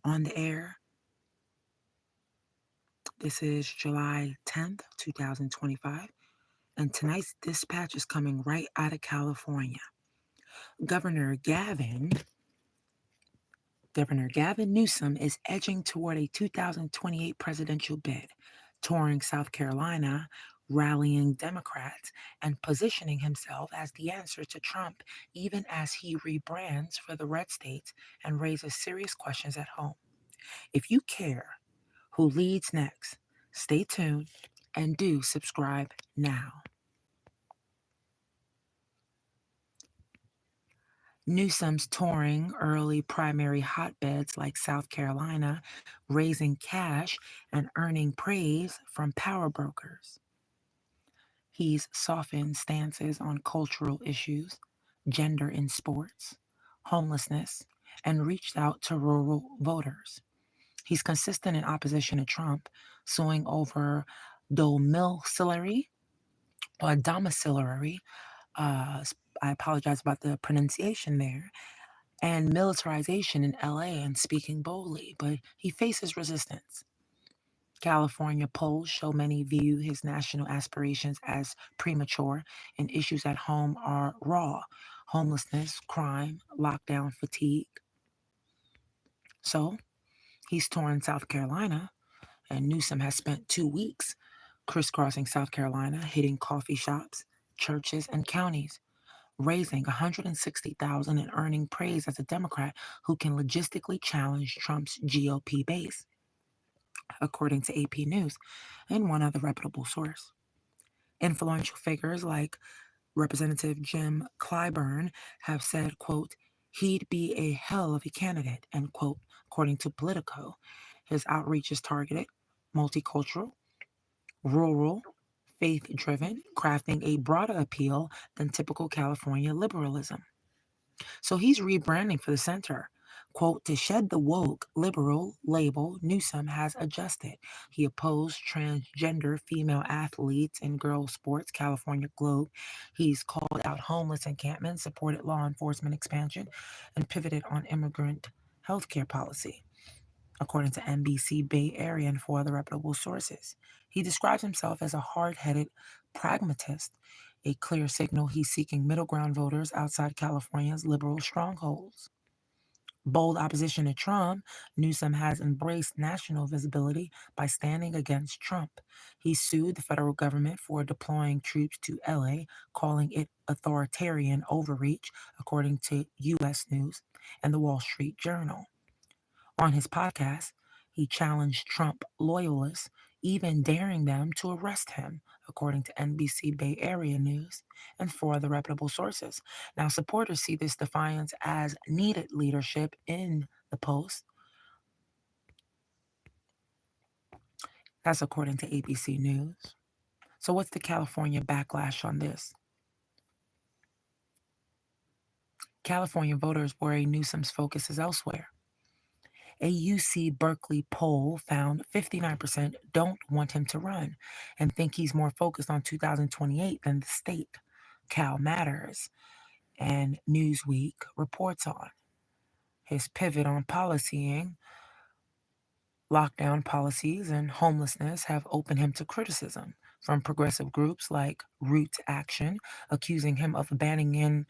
on the air. This is July 10th, 2025, and tonight's dispatch is coming right out of California. Governor Gavin, Governor Gavin Newsom is edging toward a 2028 presidential bid, touring South Carolina, rallying Democrats, and positioning himself as the answer to Trump, even as he rebrands for the red states and raises serious questions at home. If you care who leads next, stay tuned and do subscribe now. Newsom's touring early primary hotbeds like South Carolina, raising cash and earning praise from power brokers. He's softened stances on cultural issues, gender in sports, homelessness, and reached out to rural voters. He's consistent in opposition to Trump, suing over domiciliary domiciliary. Uh, I apologize about the pronunciation there, and militarization in LA and speaking boldly, but he faces resistance. California polls show many view his national aspirations as premature, and issues at home are raw: homelessness, crime, lockdown fatigue. So he's touring South Carolina, and Newsom has spent 2 weeks crisscrossing South Carolina, hitting coffee shops, churches, and counties, raising 160,000 and earning praise as a Democrat who can logistically challenge Trump's GOP base, according to AP News and one other reputable source. Influential figures like Representative Jim Clyburn have said, quote, he'd be a hell of a candidate, end quote, according to Politico. His outreach is targeted, multicultural, rural, faith driven, crafting a broader appeal than typical California liberalism. So he's rebranding for the center. Quote, to shed the woke liberal label, Newsom has adjusted. He opposed transgender female athletes in girls' sports, California Globe. He's called out homeless encampments, supported law enforcement expansion, and pivoted on immigrant healthcare policy, according to NBC Bay Area and four other reputable sources. He describes himself as a hard headed pragmatist, a clear signal he's seeking middle ground voters outside California's liberal strongholds. Bold opposition to Trump, Newsom has embraced national visibility by standing against Trump. He sued the federal government for deploying troops to LA, calling it authoritarian overreach, according to U.S. News and the Wall Street Journal. On his podcast, he challenged Trump loyalists, even daring them to arrest him, according to NBC Bay Area News and four other reputable sources. Now, supporters see this defiance as needed leadership in the Post. That's according to ABC News. So, what's the California backlash on this? California voters worry Newsom's focus is elsewhere. A UC Berkeley poll found 59% don't want him to run and think he's more focused on 2028 than the state. Cal Matters and Newsweek reports on his pivot on policying, lockdown policies, and homelessness have opened him to criticism from progressive groups like Roots Action, accusing him of abandoning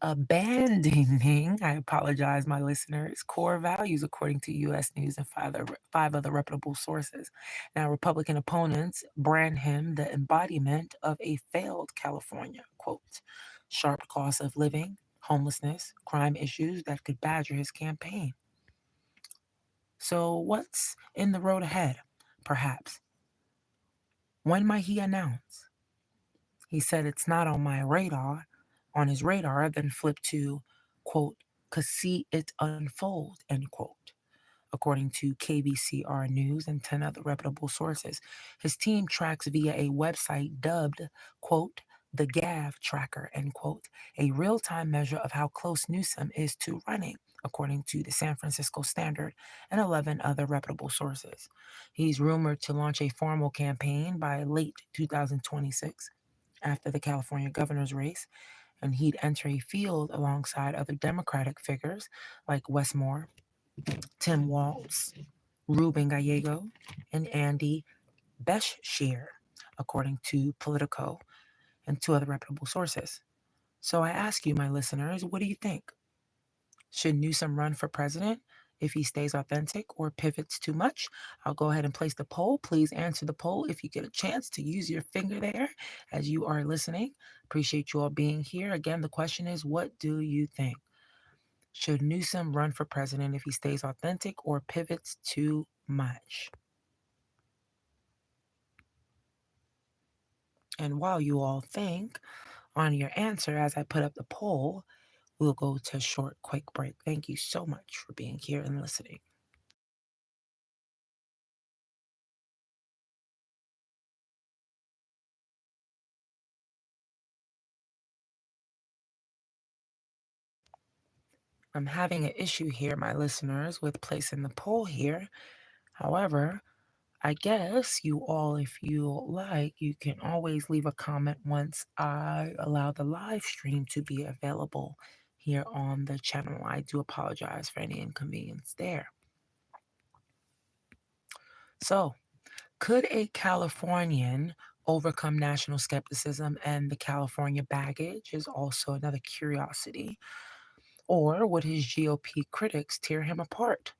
abandoning, I apologize, my listeners, core values, according to U.S. News and five other reputable sources. Now, Republican opponents brand him the embodiment of a failed California, quote, sharp cost of living, homelessness, crime issues that could badger his campaign. So, what's in the road ahead, perhaps? When might he announce? He said it's not on his radar, then flipped to, quote, could see it unfold, end quote, according to KBCR News and 10 other reputable sources. His team tracks via a website dubbed, quote, the Gav tracker, end quote, a real time measure of how close Newsom is to running, according to the San Francisco Standard and 11 other reputable sources. He's rumored to launch a formal campaign by late 2026 after the California governor's race, and he'd enter a field alongside other Democratic figures like Westmore, Tim Walz, Ruben Gallego, and Andy Beshear, according to Politico and two other reputable sources. So I ask you, my listeners, what do you think? Should Newsom run for president if he stays authentic or pivots too much? I'll go ahead and place the poll. Please answer the poll if you get a chance to use your finger there as you are listening. Appreciate you all being here. Again, the question is, what do you think? Should Newsom run for president if he stays authentic or pivots too much? And while you all think on your answer as I put up the poll, we'll go to a short, quick break. Thank you so much for being here and listening. I'm having an issue here, my listeners, with placing the poll here. However, I guess you all, if you like, you can always leave a comment once I allow the live stream to be available here on the channel. I do apologize for any inconvenience there. So, could a Californian overcome national skepticism? And the California baggage is also another curiosity. Or would his GOP critics tear him apart?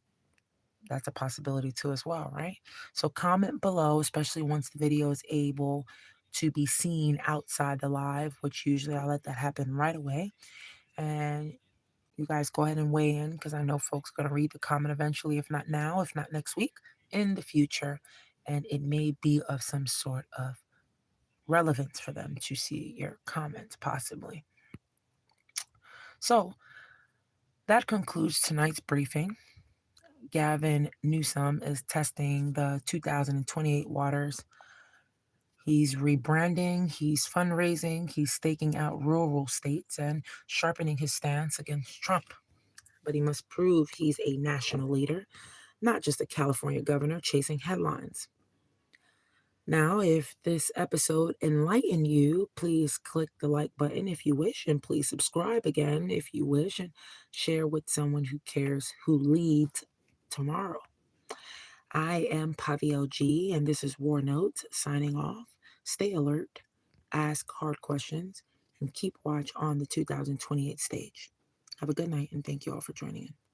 That's a possibility too, as well, right? So comment below, especially once the video is able to be seen outside the live, which usually I let that happen right away. And you guys go ahead and weigh in because I know folks are going to read the comment eventually, if not now, if not next week, in the future. And it may be of some sort of relevance for them to see your comments, possibly. So that concludes tonight's briefing. Gavin Newsom is testing the 2028 waters. He's rebranding, he's fundraising, he's staking out rural states and sharpening his stance against Trump. But he must prove he's a national leader, not just a California governor chasing headlines. Now, if this episode enlightened you, please click the like button if you wish, and please subscribe again if you wish, and share with someone who cares, who leads tomorrow. I am Pavi G, and this is War Notes signing off. Stay alert, ask hard questions, and keep watch on the 2028 stage. Have a good night, and thank you all for joining in.